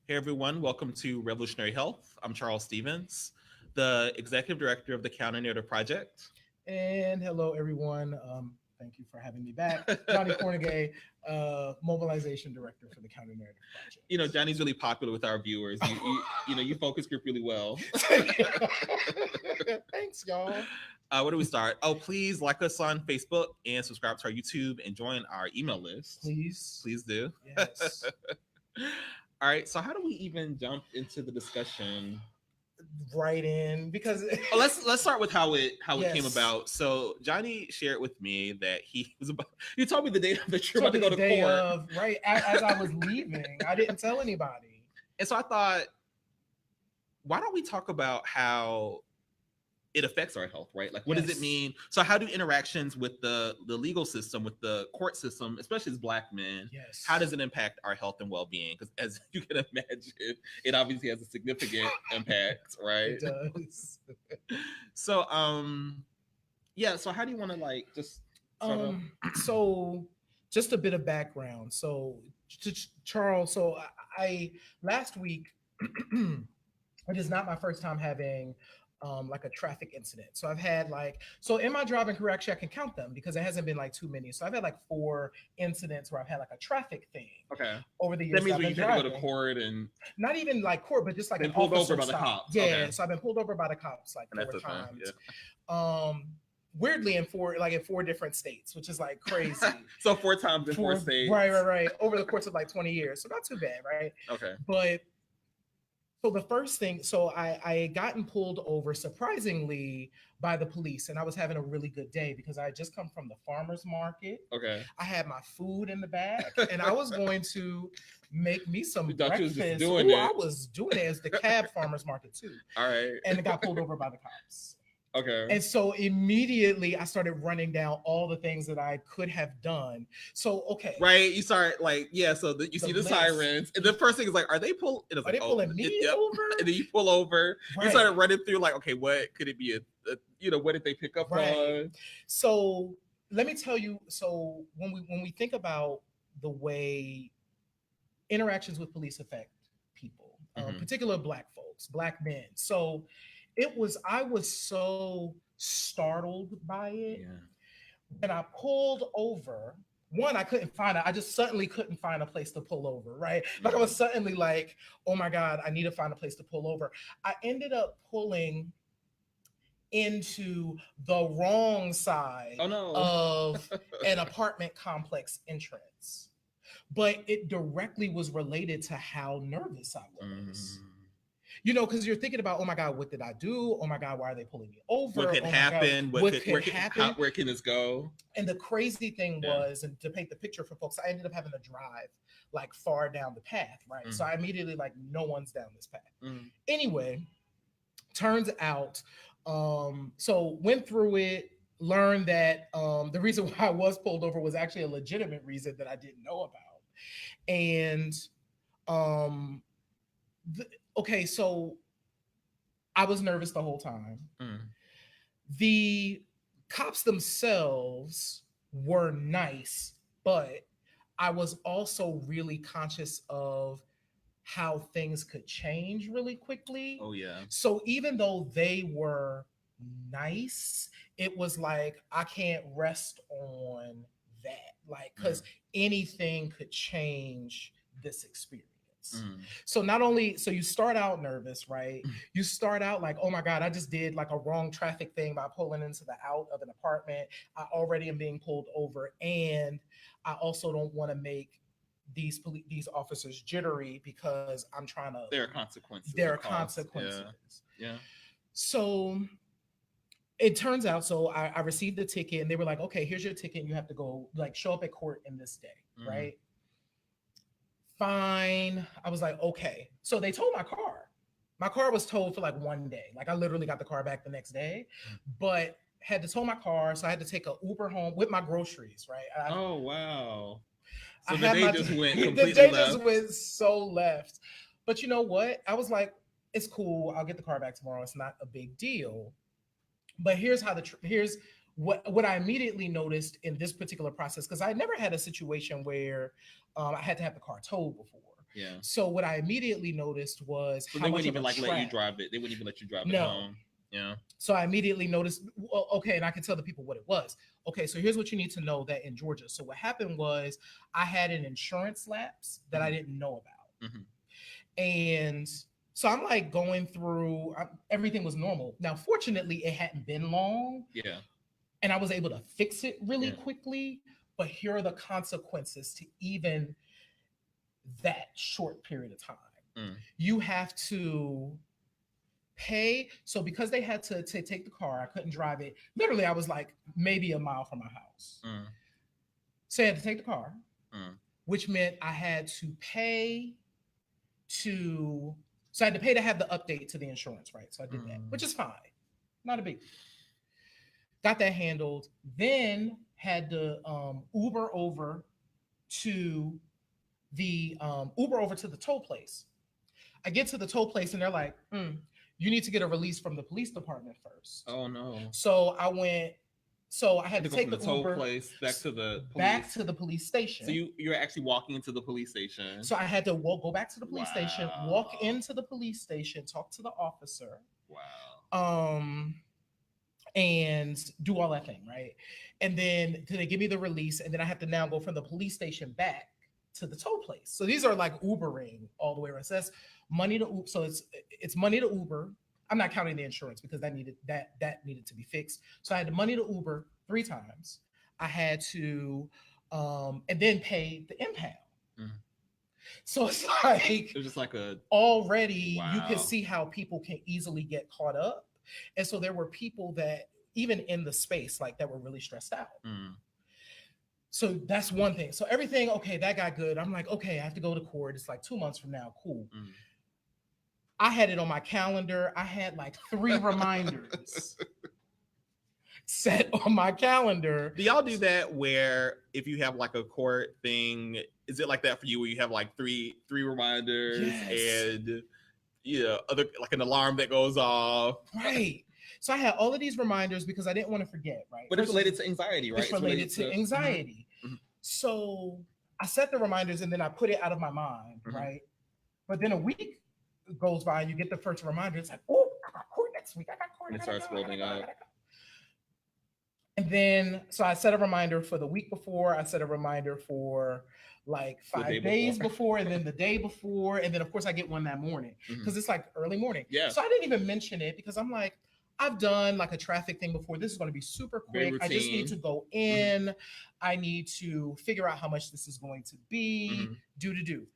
Hey everyone, welcome to Revolutionary Health. I'm Charles Stevens, the Executive Director of the Counter Narrative Project. And hello, everyone. Thank you for having me back. Johnnie Kornegay, Mobilization Director for the Counter Narrative Johnny's really popular with our viewers. You focus group really well. Project. Thanks, y'all. Where do we start? Oh, please like us on Facebook and subscribe to our YouTube and join our email list. Please. Please do. Yes. All right. So how do we even jump into the discussion? Right in because Let's start with how it came Yes. about. So Johnny shared with me that he told me the day that you're told about to me go the to day court. of right as I was leaving. I didn't tell anybody. And so I thought, why don't we talk about how it affects our health, right? Like, what does it Yes. mean? So how do interactions with the legal system, with the court system, especially as Black men, Yes. how does it impact our health and well-being? Because as you can imagine, it obviously has a significant impact, right? It does. So, yeah. So how do you want to like just start off? So just a bit of background. So Charles, so I last week it is not my first time having like a traffic incident. So I've had like so in my driving career, actually I can count them because it hasn't been like too many. So I've had like 4 incidents where I've had like a traffic thing Okay. over the That years. means I've when been you have to go to driving. court and Not even like court, but just like been an pulled over officer by the stop. cops. Yeah, Okay. so I've been pulled over by the cops like And that's four the thing. times. Yeah. Weirdly in four different states, which is like crazy. So 4 times in 4 states. Right. Over the course of like 20 years. So not too bad, right? Okay. But so the first thing, so I had gotten pulled over surprisingly by the police, and I was having a really good day because I had just come from the farmer's market. Okay. I had my food in the bag, and I was going to make me some You thought you was breakfast. just doing it. I was doing it as the cab farmer's market too, All right. and it got pulled over by the cops. Okay. And so immediately I started running down all the things that I could have done. So okay, Right. You start like, yeah, so you see the list. sirens. And the first thing is like, are they pulling? Are they pulling me over? And then you pull over. You Right. started running through like, okay, what could it be? What did they pick up Right. on? So let me tell you. So when we think about the way interactions with police affect people, particular Black folks, Black men. So I was so startled by it when I pulled over. One, I couldn't find it. I just suddenly couldn't find a place to pull over, right? Like I was suddenly like, oh my God, I need to find a place to pull over. I ended up pulling into the wrong side of an apartment complex entrance. But it directly was related to how nervous I was. Because you're thinking about, oh my God, what did I do? Oh my God, why are they pulling me over? What could happen? What could happen? Where can this go? And the crazy thing was, and to paint the picture for folks, I ended up having to drive like far down the path, right? So I immediately like, no one's down this path. Anyway, turns out, so went through it, learned that the reason why I was pulled over was actually a legitimate reason that I didn't know about. And okay, so I was nervous the whole time. The cops themselves were nice, but I was also really conscious of how things could change really quickly. Oh yeah. So even though they were nice, it was like I can't rest on that, like because anything could change this experience. So not only, so you start out nervous, right? You start out like, oh my God, I just did like a wrong traffic thing by pulling into the out of an apartment. I already am being pulled over, and I also don't want to make these officers jittery because I'm trying to. There are consequences. Yeah. So it turns out, so I received the ticket, and they were like, okay, here's your ticket. You have to go like show up at court in this day, right? Fine. I was like, okay. So they towed my car. My car was towed for like one day. Like I literally got the car back the next day, but had to tow my car. So I had to take an Uber home with my groceries, right? Oh, wow. So the day just went completely the day left. just went so left. But you know what? I was like, it's cool. I'll get the car back tomorrow. It's not a big deal. But here's how here's what I immediately noticed in this particular process, because I never had a situation where I had to have the car towed before. Yeah. So what I immediately noticed was So how they much wouldn't of even a like let you trap. drive it. They wouldn't even let you drive it No. home. Yeah. So I immediately noticed, well, okay, and I can tell the people what it was. Okay, so here's what you need to know that in Georgia. So what happened was I had an insurance lapse that I didn't know about. Mm-hmm. And so I'm like going through, everything was normal. Now, fortunately, it hadn't been long Yeah. and I was able to fix it really Yeah. quickly. But here are the consequences to even that short period of time. Mm. You have to pay. So because they had to take the car, I couldn't drive it. Literally, I was like maybe a mile from my house. Mm. So I had to take the car, Mm. which meant I had to pay to so I had to pay to have the update to the insurance, right? So I did that, which is fine. Not a big deal. Got that handled. Then had to Uber over to the toll place. I get to the toll place and they're like, you need to get a release from the police department first. Oh no. So I went. So I had to go take from the toll Uber place back to the police. back to the police station. So you're actually walking into the police station. So I had to go back to the police station, walk into the police station, talk to the officer. Wow. And do all that thing, right? And then they give me the release, and then I have to now go from the police station back to the toll place. So these are like Ubering all the way around. So that's money to so it's money to Uber. I'm not counting the insurance because that needed to be fixed. So I had the money to Uber 3 times. I had to and then pay the impound. Mm. So it's like it was just like already you can see how people can easily get caught up. And so there were people that even in the space like that were really stressed out. Mm. So that's one thing. So everything, okay, that got good. I'm like, okay, I have to go to court. It's like 2 months from now. Cool. Mm. I had it on my calendar. I had like 3 reminders set on my calendar. Do y'all do that where if you have like a court thing, is it like that for you where you have like three reminders and other like an alarm that goes off? Right. So I had all of these reminders because I didn't want to forget, right? But it's related to anxiety, right? It's related to anxiety. Mm-hmm. So I set the reminders and then I put it out of my mind, mm-hmm. right? But then a week goes by and you get the first reminder. It's like, oh, I got court next week. I got court. It starts building up. And then, so I set a reminder for the week before. I set a reminder for like 5 days before, and then the day before. And then, of course, I get one that morning because it's like early morning. Yeah. So I didn't even mention it because I'm like, I've done like a traffic thing before. This is going to be super quick. I just need to go in. Mm-hmm. I need to figure out how much this is going to be. Mm-hmm. Do.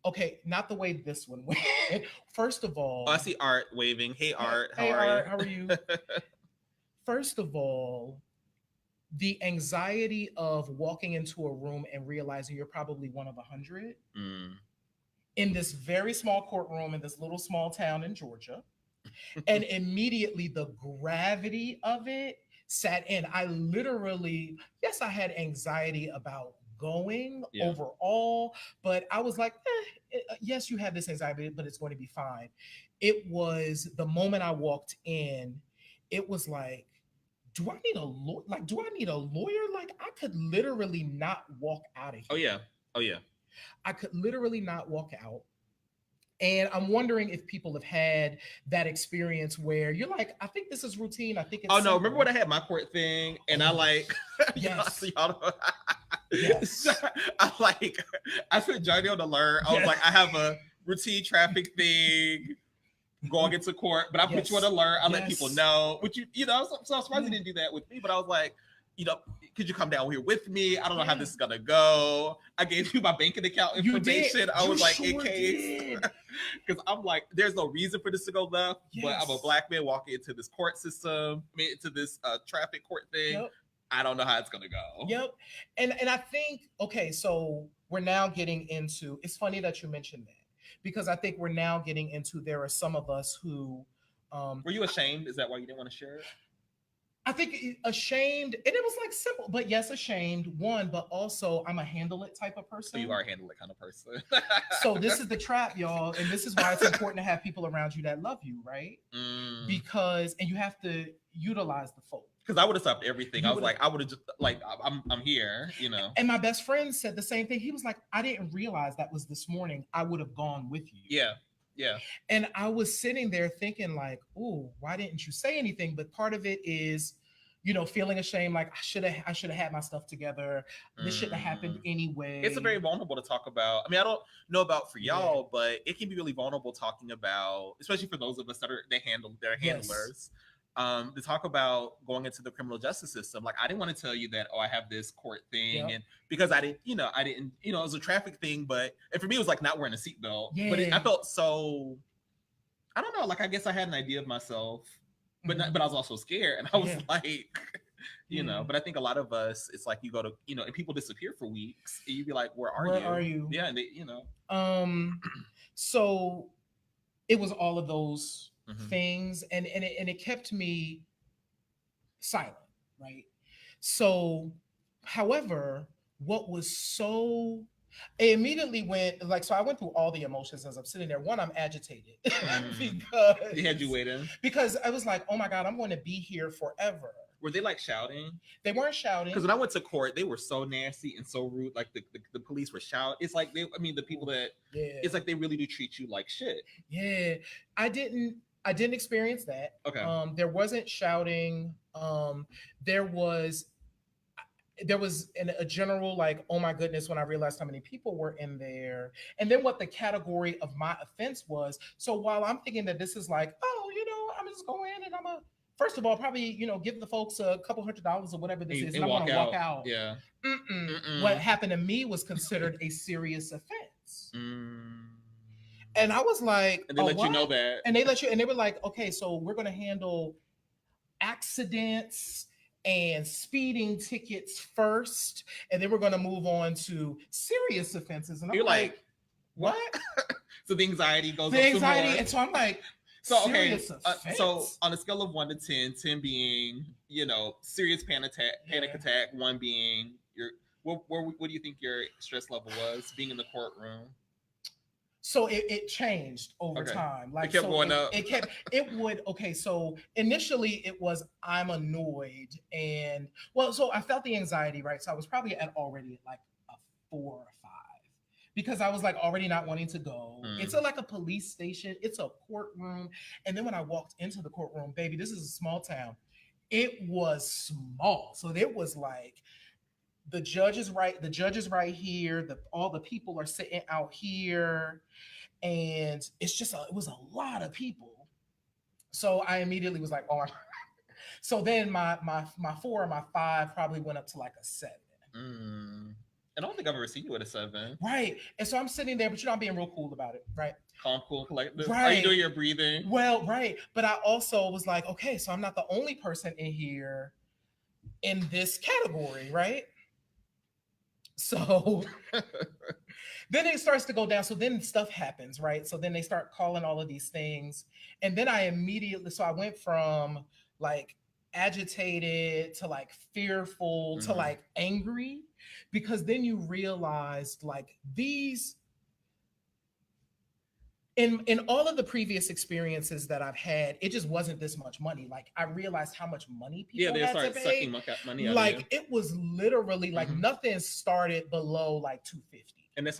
Okay, not the way this one went. First of all. Oh, I see Art waving. Hey, Art. Hey, Art. How are you? First of all, the anxiety of walking into a room and realizing you're probably one of 100 in this very small courtroom in this little small town in Georgia. And immediately the gravity of it sat in. I literally, yes, I had anxiety about going overall, but I was like, yes, you have this anxiety, but it's going to be fine. It was the moment I walked in, it was like, do I need a lawyer? Like, I could literally not walk out of here. Oh yeah. I could literally not walk out. And I'm wondering if people have had that experience where you're like, I think this is routine. I think it's simple. No, remember when I had my court thing and I like yes. Yes. I put Johnnie on alert. I was like, I have a routine traffic thing going into court, but I put you on alert. I let people know. Which so I was surprised you didn't do that with me, but I was like, could you come down here with me? I don't know how this is gonna go. I gave you my banking account information. I was like, in case, because I'm like, there's no reason for this to go left. Yes. But I'm a Black man walking into this court system, into this traffic court thing. Yep. I don't know how it's gonna go. Yep. And I think, okay, so we're now getting into. It's funny that you mentioned that. Because I think we're now getting into, there are some of us who... were you ashamed? Is that why you didn't want to share it? I think ashamed, and it was like simple, but yes, ashamed, one, but also I'm a handle it type of person. So you are a handle it kind of person. So this is the trap, y'all, and this is why it's important to have people around you that love you, right? Because, and you have to utilize the folk. Because I would have stopped everything. I was like, I would have just like, I'm here, you know. And my best friend said the same thing. He was like, I didn't realize that was this morning. I would have gone with you. Yeah. Yeah. And I was sitting there thinking like, oh, why didn't you say anything? But part of it is, you know, feeling ashamed, like I should have had my stuff together. This shouldn't have happened anyway. It's a very vulnerable to talk about. I mean, I don't know about for y'all, but it can be really vulnerable talking about, especially for those of us that are they're handlers. To talk about going into the criminal justice system. Like, I didn't want to tell you that, oh, I have this court thing, and because I didn't, it was a traffic thing, but and for me it was like not wearing a seatbelt. Yeah. But I felt so, I don't know, like I guess I had an idea of myself, but but I was also scared, and I was like, you know. But I think a lot of us, it's like you go to, and people disappear for weeks, and you'd be like, where are you? Yeah, and they, So it was all of those things, and it kept me silent, right? So, however, what was so, it immediately went like, so I went through all the emotions as I'm sitting there. One, I'm agitated because they had you waiting, because I was like, oh my God, I'm going to be here forever. Were they like shouting? They weren't shouting. Because when I went to court, they were so nasty and so rude. Like the police were shouting. It's like the people that, it's like they really do treat you like shit. Yeah, I didn't experience that. Okay. There wasn't shouting. There was a general like, oh my goodness, when I realized how many people were in there, and then what the category of my offense was. So while I'm thinking that this is like, oh, I'm just going in and I'm a, first of all, probably, give the folks a couple $100s or whatever this is, and I'm going to walk out. Yeah. What happened to me was considered a serious offense. And I was like, and they let you know that. And they were like, okay, so we're going to handle accidents and speeding tickets first, and then we're going to move on to serious offenses. And you're like, what? So the anxiety goes up. The anxiety, and so I'm like, so okay, so on a scale of 1 to 10, 10 being, serious panic attack, 1 being what do you think your stress level was being in the courtroom? So it changed over time. Like, it kept going up. So initially it was, I'm annoyed, and so I felt the anxiety, right? So I was probably already at like a 4 or 5. Because I was like already not wanting to go. It's like a police station. It's a courtroom. And then when I walked into the courtroom, baby, this is a small town. It was small. So it was like, the judge is right here. All the people are sitting out here. And it's just, it was a lot of people. So I immediately was like, oh. So then my 4 or my 5 probably went up to like a 7. I don't think I've ever seen you at a 7. Right. And so I'm sitting there, but I'm being real cool about it. Right. Calm, cool, collective. Right. Are you doing your breathing? Well, right. But I also was like, okay, so I'm not the only person in here in this category, right? So then it starts to go down. So then stuff happens, right? So then they start calling all of these things. And then I went from like agitated to like fearful to like angry, because then you realized like these, in all of the previous experiences that I've had, it just wasn't this much money. Like I realized how much money people had to pay. Sucking money out like of you. It was literally like nothing started below like $250. And that's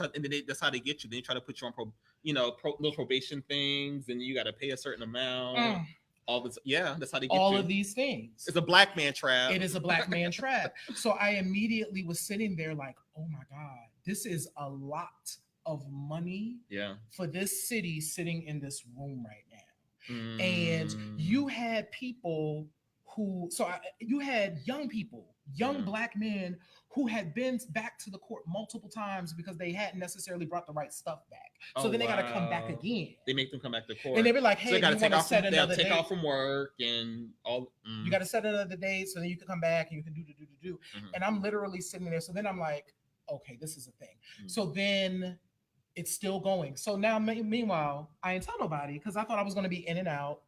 how they get you. They try to put you on little probation things, and you got to pay a certain amount. That's how they get all you. of these things. It's a black man trap. It is a black man trap. So I immediately was sitting there like, oh my God, this is a lot of money for this city sitting in this room right now. And you had people you had young black men who had been back to the court multiple times because they hadn't necessarily brought the right stuff back. So then they got to come back again. They make them come back to court. And they were like, hey, so they got to set another take date. off from work and all. You got to set another date so then you can come back and you can do. And I'm literally sitting there. So then I'm like, okay, this is a thing. So then it's still going. So now, meanwhile, I didn't tell nobody because I thought I was going to be in and out.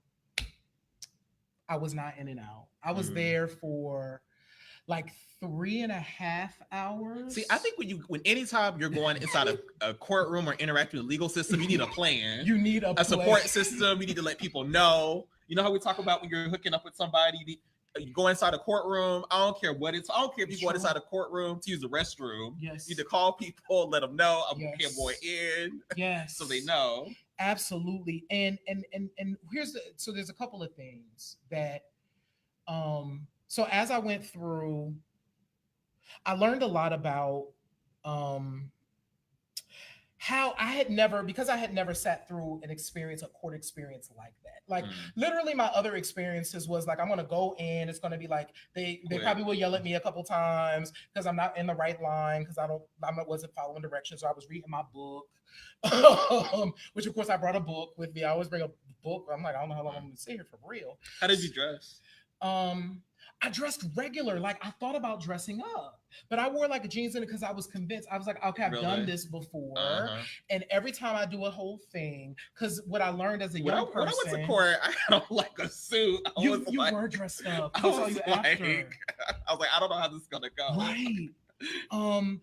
I was not in and out. I was there for like 3.5 hours. See, I think when anytime you're going inside a courtroom or interacting with the legal system, you need a plan. You need a support system. You need to let people know. You know how we talk about when you're hooking up with somebody, You go inside a courtroom. I don't care what it's. I don't care if you go Sure. inside a courtroom to use the restroom. Yes. You need to call people, let them know I'm Yes. going in, Yes. so they know. Absolutely. And here's so there's a couple of things that so as I went through, I learned a lot about um how I had never, because I had never sat through an experience, a court experience like that. Like literally my other experiences was like, I'm gonna go in, it's gonna be like they Quick. probably will yell at me a couple times because I'm not in the right line, because I wasn't following directions. So I was reading my book. Which of course I brought a book with me. I always bring a book. I'm like, I don't know how long I'm gonna sit here for real. How did you dress? I dressed regular. Like I thought about dressing up, but I wore like a jeans in it because I was convinced. I was like, okay, I've Really? done this before, and every time I do a whole thing, because what I learned as a young person, when I went to court, I had on like a suit. You were dressed up. I saw you after. I was like, I don't know how this is gonna go. Right.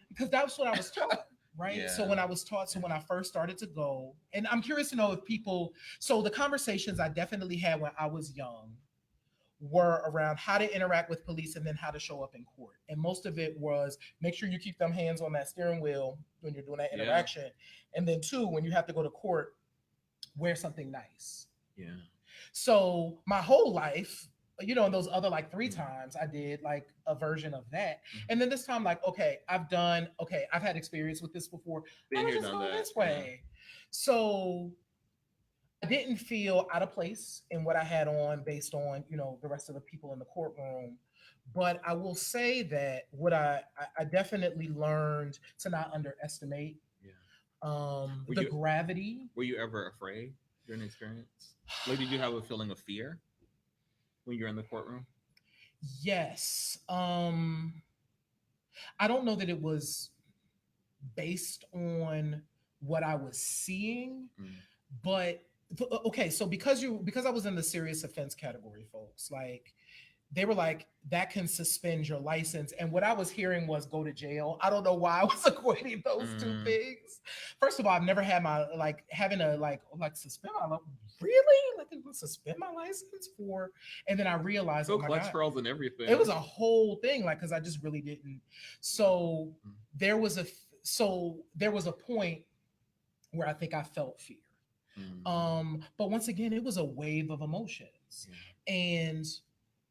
Because that's what I was taught. Right. Yeah. So when I was taught, so when I first started to go, and I'm curious to know if people, so the conversations I definitely had when I was young were around how to interact with police and then how to show up in court. And most of it was make sure you keep them hands on that steering wheel when you're doing that interaction. And then two, when you have to go to court, wear something nice. Yeah. So my whole life, you know, in those other like 3 times I did like a version of that. And then this time, like, okay, I've had experience with this before. I'm just going this way. So I didn't feel out of place in what I had on based on, you know, the rest of the people in the courtroom. But I will say that what I definitely learned to not underestimate the gravity. Were you ever afraid during the experience? Like, did you have a feeling of fear when you're in the courtroom? Yes. I don't know that it was based on what I was seeing, but okay, so because I was in the serious offense category, folks, like they were like, that can suspend your license. And what I was hearing was go to jail. I don't know why I was equating those two things. First of all, I've never had my having a like suspend my really like suspend my license for, and then I realized clutch pearls and everything. It was a whole thing, like, because I just really didn't. So there was a point where I think I felt fear. But once again, it was a wave of emotions. And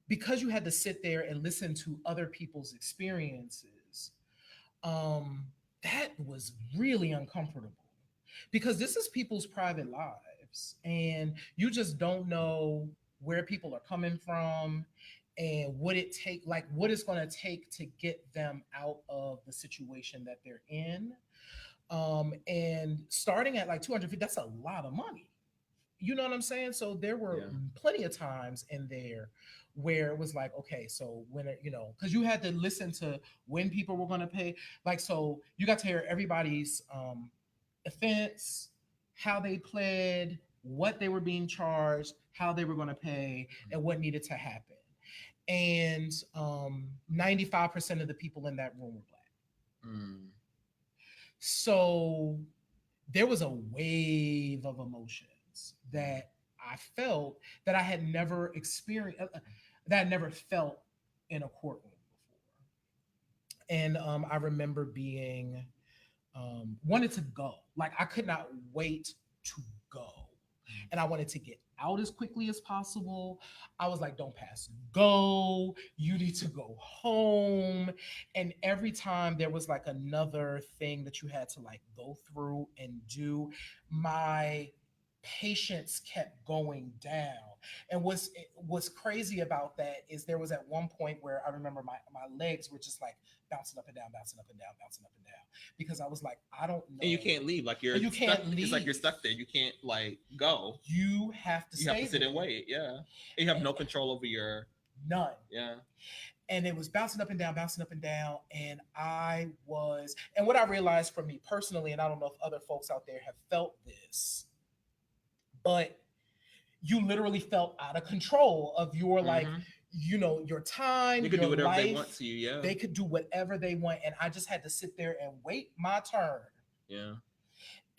because you had to sit there and listen to other people's experiences, that was really uncomfortable, because this is people's private lives and you just don't know where people are coming from and what it's going to take to get them out of the situation that they're in. And starting at like 250, that's a lot of money. You know what I'm saying? So there were plenty of times in there where it was like, okay, so when because you had to listen to when people were going to pay. Like, so you got to hear everybody's offense, how they pled, what they were being charged, how they were going to pay, and what needed to happen. And 95% of the people in that room were Black. So there was a wave of emotions that I felt that I had never experienced, that I never felt in a courtroom before. And I remember being, wanted to go. Like, I could not wait to go. And I wanted to get out as quickly as possible. I was like, don't pass go. You need to go home. And every time there was like another thing that you had to like go through and do, my patience kept going down. And what's crazy about that is there was at one point where I remember my legs were just like bouncing up and down, bouncing up and down, bouncing up and down, because I was like, I don't know. And you can't leave. Like you can't leave. It's like you're stuck there. You can't like go. You have to stay. You have to sit and wait. Yeah. And you have no control over your none. Yeah. And it was bouncing up and down. And and what I realized for me personally, and I don't know if other folks out there have felt this, but you literally felt out of control of your like, your time. You could do whatever they want to you. Yeah. They could do whatever they want. And I just had to sit there and wait my turn. Yeah.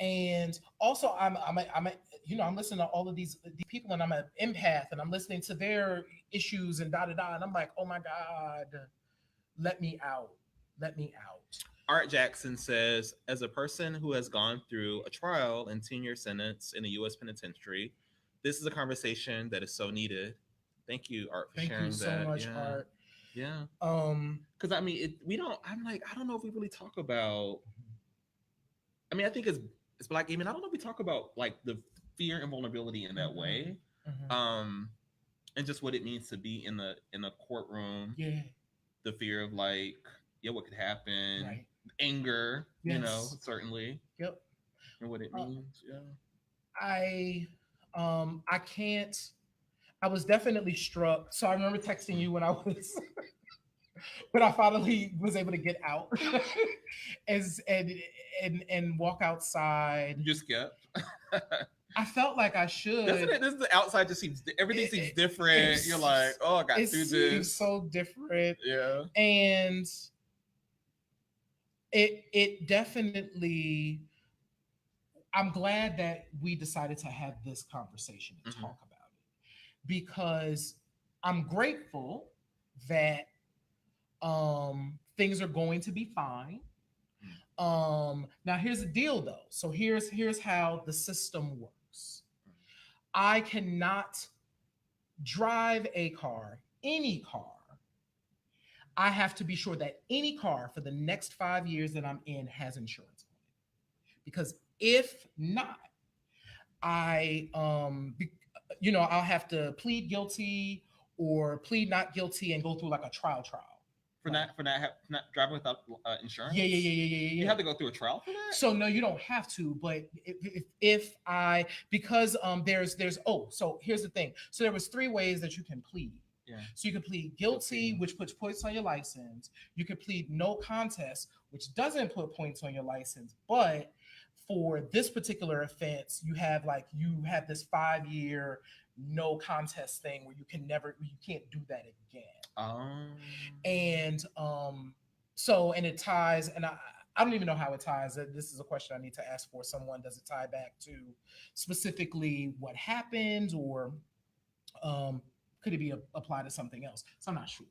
And also I'm listening to all of these people, and I'm an empath, and I'm listening to their issues and da da da, and I'm like, oh my God, let me out, let me out. Art Jackson says, as a person who has gone through a trial and 10-year sentence in a U.S. penitentiary, this is a conversation that is so needed. Thank you, Art, for Thank you sharing so that. much, Yeah. Art. Yeah. Um, Because I mean, we don't, I'm like, I don't know if we really talk about, I mean, I think it's Black gaming. I don't know if we talk about like the fear and vulnerability in that mhm, way. mhm. Um, and just what it means to be in a courtroom, Yeah, the fear of like, yeah, what could happen, right. anger, Yes. certainly, Yep. and what it Uh, means. Yeah. I I can't. I was definitely struck. So I remember texting you when I was when I finally was able to get out as and walk outside. You just skipped. I felt like I Doesn't should. it? This is the outside just seems everything It, seems it, different. You're like, oh, I it got through seems this. so different, Yeah. and it definitely. I'm glad that we decided to have this conversation and Mm-hmm. talk about it, because I'm grateful that things are going to be fine. Now here's the deal though. So here's how the system works. I cannot drive a car, any car. I have to be sure that any car for the next 5 years that I'm in has insurance on it. Because if not, I I'll have to plead guilty or plead not guilty and go through like a trial. For Like, not driving without yeah, yeah, insurance, yeah, yeah, yeah, you yeah. have to go through a trial for that. So no, you don't have to, but if I because there's so here's the thing. So there was three ways that you can plead. Yeah. So you can plead guilty, which puts points on your license. You can plead no contest, which doesn't put points on your license. But for this particular offense, you have this 5 year no contest thing where you can't do that again. And and it ties, and I don't even know how it ties. This is a question I need to ask for someone. Does it tie back to specifically what happened, or could it be applied to something else? So I'm not sure.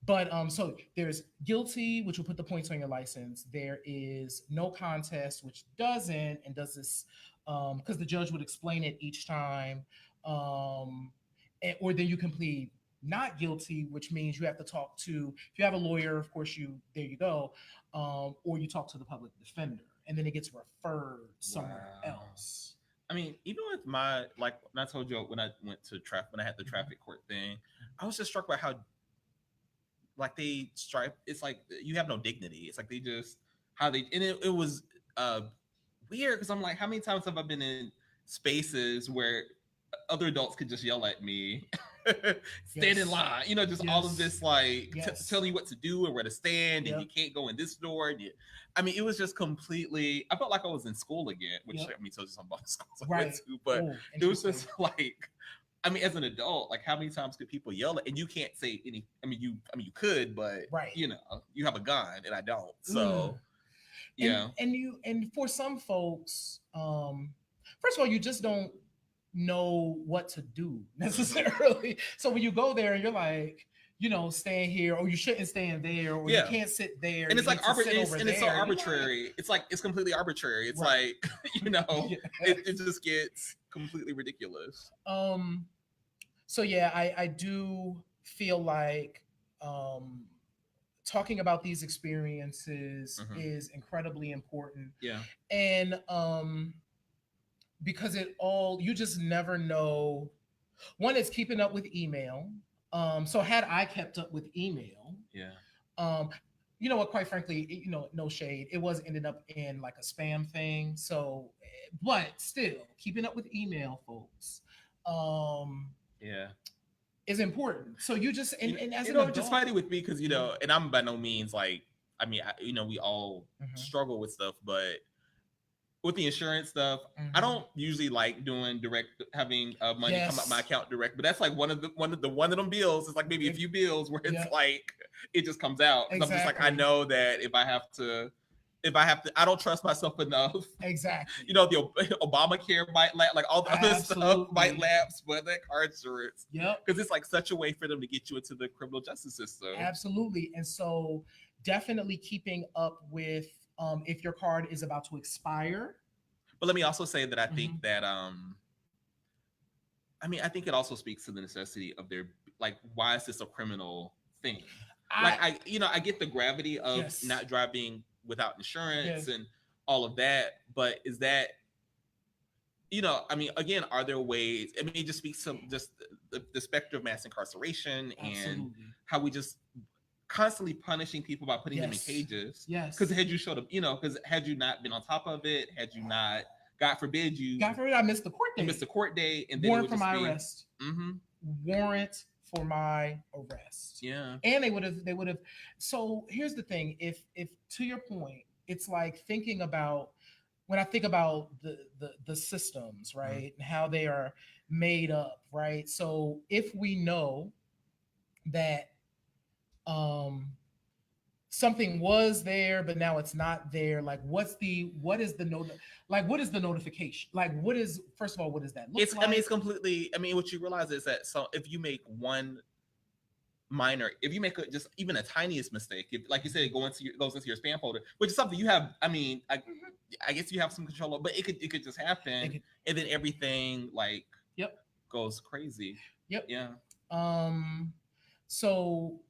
But so there's guilty, which will put the points on your license. There is no contest, which doesn't, and does this because the judge would explain it each time. Or then you can plead not guilty, which means you have to talk to, if you have a lawyer, of course, there you go, or you talk to the public defender, and then it gets referred somewhere else. I mean, even with my like when I told you when I went to traffic when I had the traffic court thing, I was just struck by how like they stripe. It's like you have no dignity. It's like they just how they and it was weird because I'm like, how many times have I been in spaces where other adults could just yell at me, stand in line, just all of this like telling you what to do and where to stand, and you can't go in this door. And I mean, it was just completely. I felt like I was in school again, which I mean, tells you something about the schools I went to, but it was just like. I mean, as an adult, like how many times could people yell at, and you can't say any? I mean, you could, but you have a gun and I don't. So, yeah. And for some folks, first of all, you just don't know what to do necessarily. So when you go there and you're like, stand here, or you shouldn't stand there, or you can't sit there, and it's like it's so arbitrary. It's like it's completely arbitrary. It's like it just gets completely ridiculous. So yeah, I do feel like talking about these experiences is incredibly important. Yeah. And because you just never know. One is keeping up with email. So had I kept up with email, you know what, quite frankly, no shade, it was ended up in like a spam thing. So, but still keeping up with email, folks, is important. So you just and as an adult, just fighting with me because and I'm by no means like we all struggle with stuff, but with the insurance stuff, I don't usually like doing having money come out my account direct, but that's like one of them bills. It's like maybe a few bills where it's like it just comes out. Exactly. I'm just like, I know that if I have to if I have to, I don't trust myself enough. Exactly. You know, the Obamacare might lapse, like all the other stuff Absolutely. might lapse, but that car insurance, Yep. because it's like such a way for them to get you into the criminal justice system. Absolutely. And so definitely keeping up with if your card is about to expire. But let me also say that I Mhm. think that I mean, I think it also speaks to the necessity of their, like, why is this a criminal thing? Like, I get the gravity of Yes. not driving without insurance Yes. and all of that, but is that, I mean, again, are there ways? I mean, it just speaks to just the specter of mass incarceration and Absolutely. how we just constantly punishing people by putting them in Yes. cages. Yes. Because had you showed up, because had you not been on top of it, had you not, God forbid, I missed the court you date. missed the court date, and then Warrant it for would my just be, arrest. mm-hmm. Warrant for my arrest. Yeah. And they would have. So here's the thing: if to your point, it's like thinking about when I think about the systems, right, and how they are made up, right. So if we know that something was there but now it's not there, like what is the notification, like what is, first of all, what does that look like? I mean, it's completely, I mean, what you realize is that, so if you make one minor, if you make just even a tiniest mistake, if, like you said, it goes into your spam folder, which is something you have, I mean, I guess you have some control of, but it could just happen, and then everything, like, yep, goes crazy. Yep. Yeah. So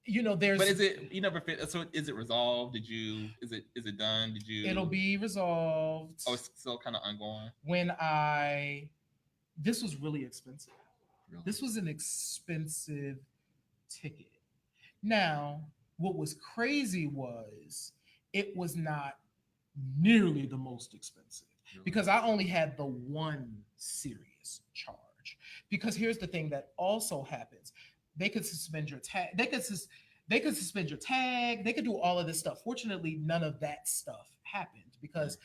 there's, but is it, you never fit, so is it resolved? Is it done? It'll be resolved. Oh, it's still kind of ongoing. This was really expensive. Really? This was an expensive ticket. Now, what was crazy was it was not nearly the most expensive, really? Because I only had the one serious charge. Because here's the thing that also happens: they could suspend your tag. They could suspend your tag. They could do all of this stuff. Fortunately, none of that stuff happened because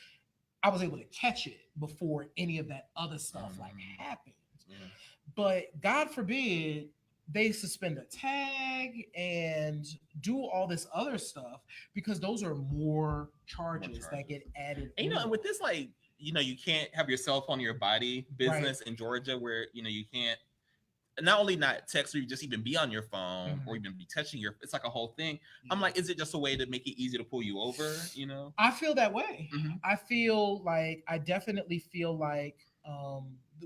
I was able to catch it before any of that other stuff happened. Yeah. But God forbid they suspend a tag and do all this other stuff, because those are more charges that get added. And, and with this, like, you can't have your cell phone in your body business in Georgia, where you can't not only not text or just even be on your phone or even be touching it's like a whole thing. Yeah. I'm like, is it just a way to make it easy to pull you over? I feel that way. I definitely feel like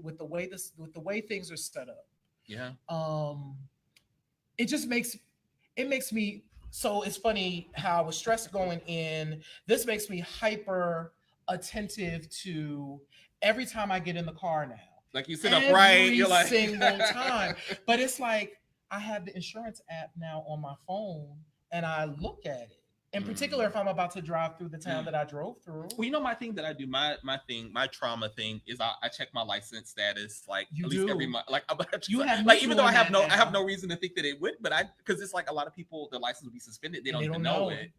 with the way things are set up. Yeah. It just makes me, so it's funny how I was stressed going in. This makes me hyper attentive to every time I get in the car now. Like you sit upright, you're like single time. But it's like I have the insurance app now on my phone and I look at it. In particular, if I'm about to drive through the town that I drove through. Well, my thing that I do, my trauma thing is I check my license status like at least every month. Like you have like, even though I have no reason to think that it would, but because it's like a lot of people, their license will be suspended, they don't even know it.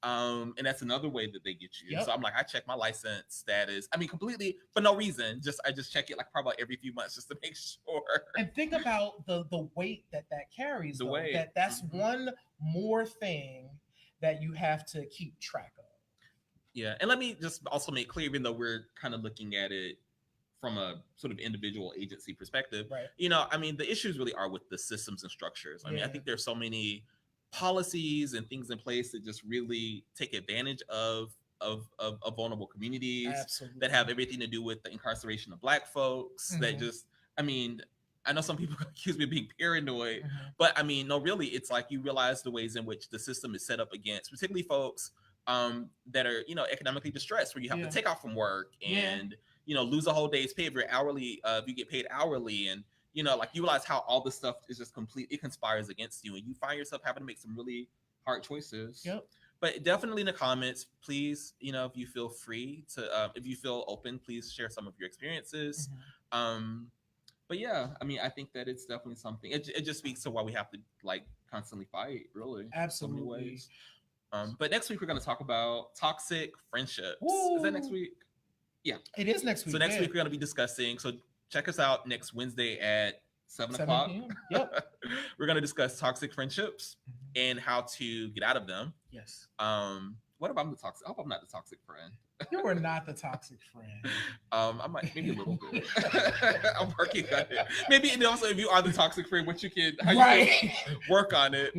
And that's another way that they get you. Yep. So I'm like, I check my license status. I mean, completely for no reason. I just check it like probably every few months just to make sure. And think about the weight that carries. The weight. That's one more thing that you have to keep track of. Yeah, and let me just also make clear, even though we're kind of looking at it from a sort of individual agency perspective, right? I mean, the issues really are with the systems and structures. I mean, I think there's so many policies and things in place that just really take advantage of vulnerable communities. Absolutely. That have everything to do with the incarceration of Black folks. That just, I mean, I know some people accuse me of being paranoid, but I mean, no, really, it's like you realize the ways in which the system is set up against, particularly folks that are, economically distressed, where you have to take off from work and, lose a whole day's pay if you're hourly, if you get paid hourly, and like you realize how all this stuff is just it conspires against you, and you find yourself having to make some really hard choices. Yep. But definitely in the comments, please, if you feel free to, if you feel open, please share some of your experiences. But yeah, I mean, I think that it's definitely something. It just speaks to why we have to like constantly fight, really. Absolutely. So many ways. But next week we're going to talk about toxic friendships. Ooh. Is that next week? Yeah, it is next week. So next week we're going to be discussing. So check us out next Wednesday at 7 o'clock. Yep. We're going to discuss toxic friendships and how to get out of them. Yes. What if I'm the toxic? I hope I'm not the toxic friend. You are not the toxic friend. I might maybe a little bit. I'm working on it. Maybe, and also if you are the toxic friend, what you can how you can work on it.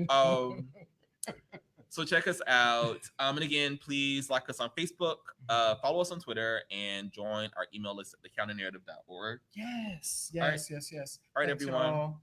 So check us out. And again, please like us on Facebook, follow us on Twitter, and join our email list at thecounternarrative.org. Yes. All right. Yes. All right, Thanks, everyone. y'all.